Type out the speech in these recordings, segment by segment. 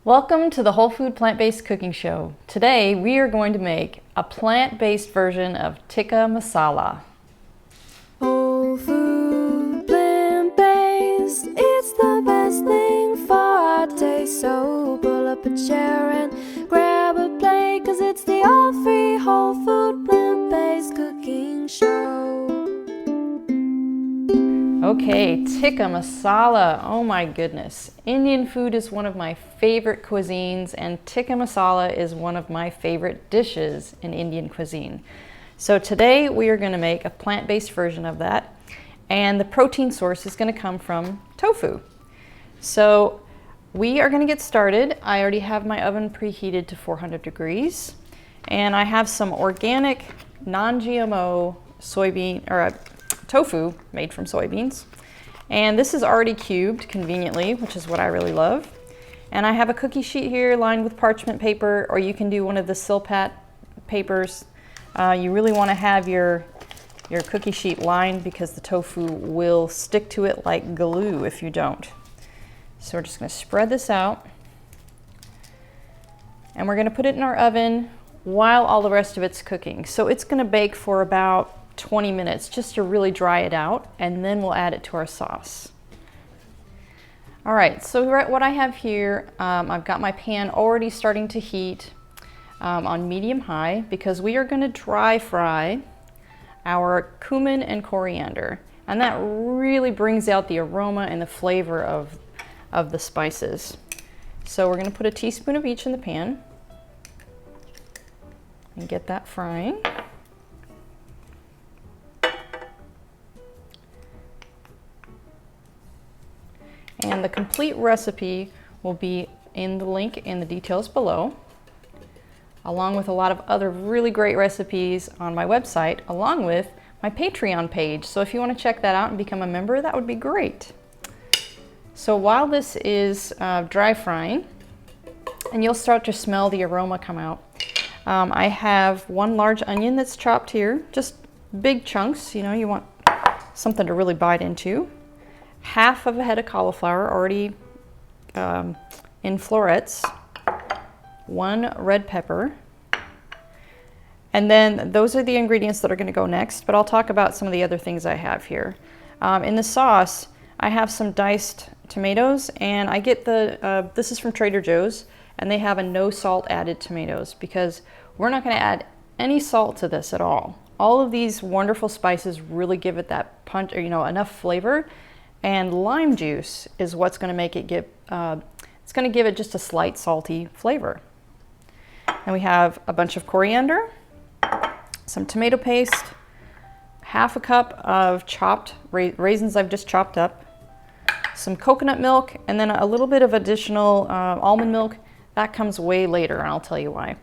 Welcome to the Whole Food Plant-Based Cooking Show. Today we are going to make a plant-based version of tikka masala. Whole food, plant-based, it's the best thing for our taste. So pull up a chair and grab a plate, 'cause it's the all-free whole food plant-based cooking show. Okay, tikka masala. Oh my goodness. Indian food is one of my favorite cuisines, and tikka masala is one of my favorite dishes in Indian cuisine. So today we are going to make a plant-based version of that, and the protein source is going to come from tofu. So we are going to get started. I already have my oven preheated to 400 degrees, and I have some organic non-GMO tofu made from soybeans. And this is already cubed conveniently, which is what I really love. And I have a cookie sheet here lined with parchment paper, or you can do one of the Silpat papers. You really want to have your cookie sheet lined because the tofu will stick to it like glue if you don't. So we're just going to spread this out. And we're going to put it in our oven while all the rest of it's cooking. So it's going to bake for about 20 minutes just to really dry it out, and then we'll add it to our sauce. All right, so what I have here, I've got my pan already starting to heat on medium-high, because we are going to dry fry our cumin and coriander, and that really brings out the aroma and the flavor of the spices. So we're going to put a teaspoon of each in the pan and get that frying. And the complete recipe will be in the link in the details below, along with a lot of other really great recipes on my website, along with my Patreon page. So if you want to check that out and become a member, that would be great. So while this is dry frying, and you'll start to smell the aroma come out, I have one large onion that's chopped here, just big chunks, you know, you want something to really bite into. Half of a head of cauliflower already in florets, one red pepper, and then those are the ingredients that are going to go next, but I'll talk about some of the other things I have here. In the sauce, I have some diced tomatoes, and I get this is from Trader Joe's, and they have a no salt added tomatoes, because we're not going to add any salt to this at all. All of these wonderful spices really give it that punch, or enough flavor. And lime juice is what's going to make it it's going to give it just a slight salty flavor. And we have a bunch of coriander, some tomato paste, half a cup of chopped raisins I've just chopped up, some coconut milk, and then a little bit of additional almond milk. That comes way later, and I'll tell you why.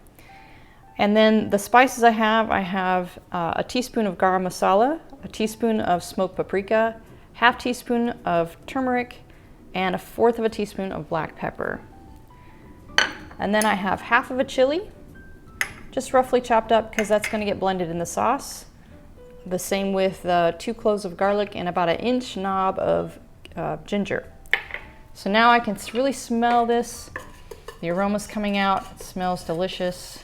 And then the spices I have a teaspoon of garam masala, a teaspoon of smoked paprika, half teaspoon of turmeric, and 1/4 of a teaspoon of black pepper. And then I have half of a chili, just roughly chopped up, because that's going to get blended in the sauce. The same with 2 cloves of garlic and about 1 inch knob of ginger. So now I can really smell this. The aroma's coming out. It smells delicious.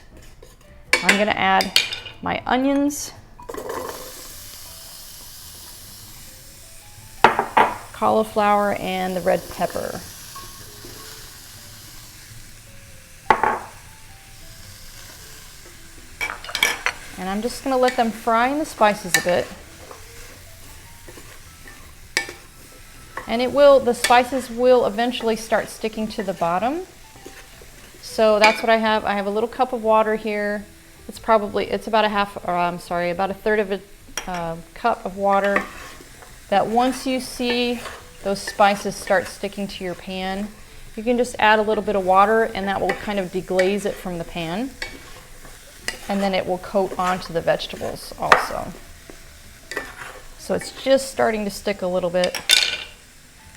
I'm going to add my onions, cauliflower, and the red pepper. And I'm just going to let them fry in the spices a bit. And the spices will eventually start sticking to the bottom. So that's what I have. I have a little cup of water here. It's about about 1/3 of a cup of water. That once you see those spices start sticking to your pan, you can just add a little bit of water, and that will kind of deglaze it from the pan. And then it will coat onto the vegetables also. So it's just starting to stick a little bit.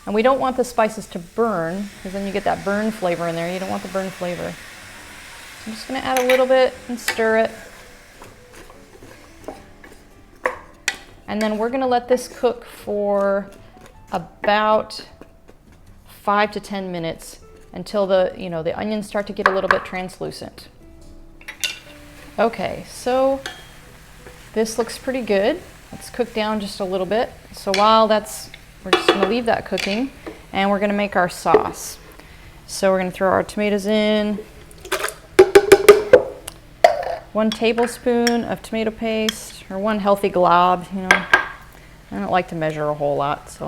And we don't want the spices to burn, because then you get that burn flavor in there. You don't want the burn flavor. So I'm just going to add a little bit and stir it. And then we're going to let this cook for about 5 to 10 minutes until the onions start to get a little bit translucent. Okay, so this looks pretty good. Let's cook down just a little bit. So while we're just gonna leave that cooking, and we're gonna make our sauce. So we're gonna throw our tomatoes in. 1 tablespoon of tomato paste, or 1 healthy glob, I don't like to measure a whole lot, so.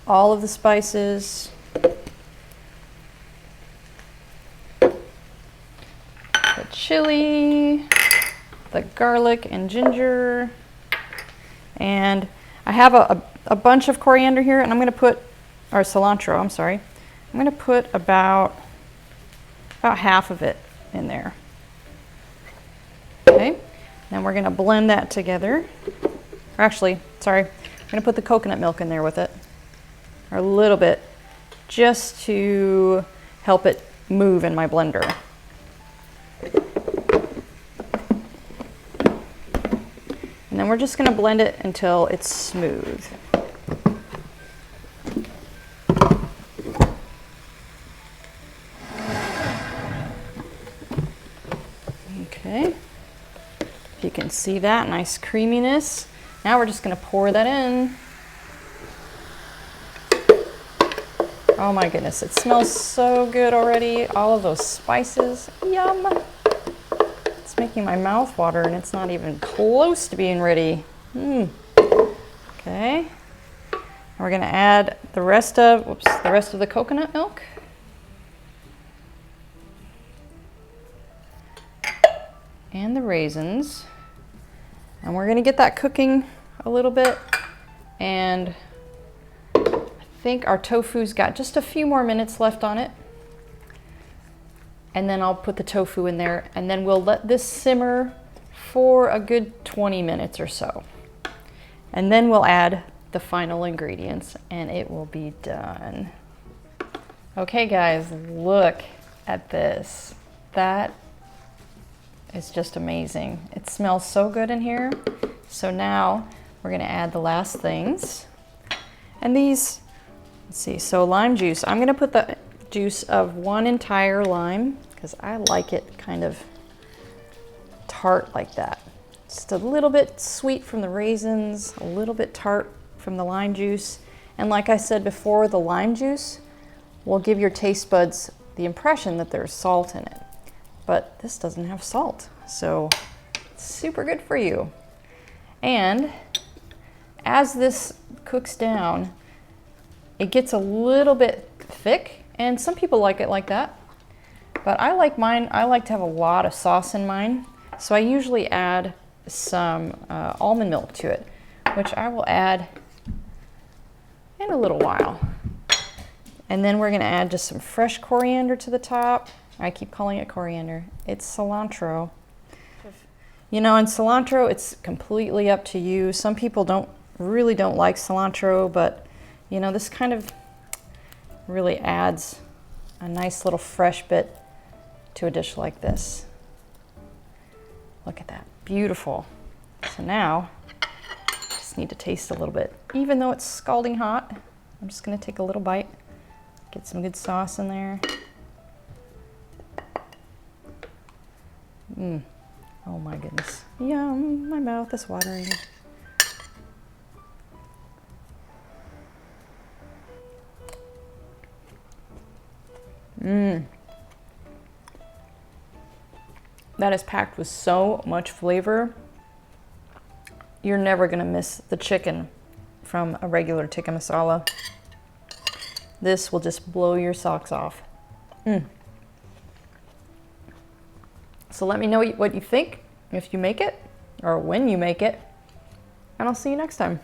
All of the spices. The chili, the garlic and ginger, and I have a bunch of coriander here, and I'm going to put, or cilantro, I'm sorry. I'm going to put about half of it in there. Okay, then we're going to blend that together. Or actually, sorry, I'm going to put the coconut milk in there with it, or a little bit, just to help it move in my blender. And then we're just going to blend it until it's smooth. Okay, if you can see that nice creaminess. Now we're just going to pour that in. Oh my goodness, it smells so good already. All of those spices, yum. It's making my mouth water, and it's not even close to being ready. Okay, we're going to add the rest of the coconut milk. And the raisins, and we're going to get that cooking a little bit, and I think our tofu's got just a few more minutes left on it, and then I'll put the tofu in there, and then we'll let this simmer for a good 20 minutes or so, and then we'll add the final ingredients and it will be done. Okay guys, look at this. That it's just amazing. It smells so good in here. So now we're gonna add the last things. And these, let's see, so lime juice. I'm gonna put the juice of 1 entire lime because I like it kind of tart like that. Just a little bit sweet from the raisins, a little bit tart from the lime juice. And like I said before, the lime juice will give your taste buds the impression that there's salt in it. But this doesn't have salt, so it's super good for you. And as this cooks down, it gets a little bit thick, and some people like it like that. But I like mine, I like to have a lot of sauce in mine, so I usually add some almond milk to it, which I will add in a little while. And then we're gonna add just some fresh coriander to the top. I keep calling it coriander. It's cilantro. You know, in cilantro, it's completely up to you. Some people really don't like cilantro, but you know, this kind of really adds a nice little fresh bit to a dish like this. Look at that, beautiful. So now, just need to taste a little bit. Even though it's scalding hot, I'm just gonna take a little bite, get some good sauce in there. Oh my goodness. Yum, my mouth is watering. That is packed with so much flavor. You're never gonna miss the chicken from a regular tikka masala. This will just blow your socks off. So let me know what you think if you make it or when you make it, and I'll see you next time.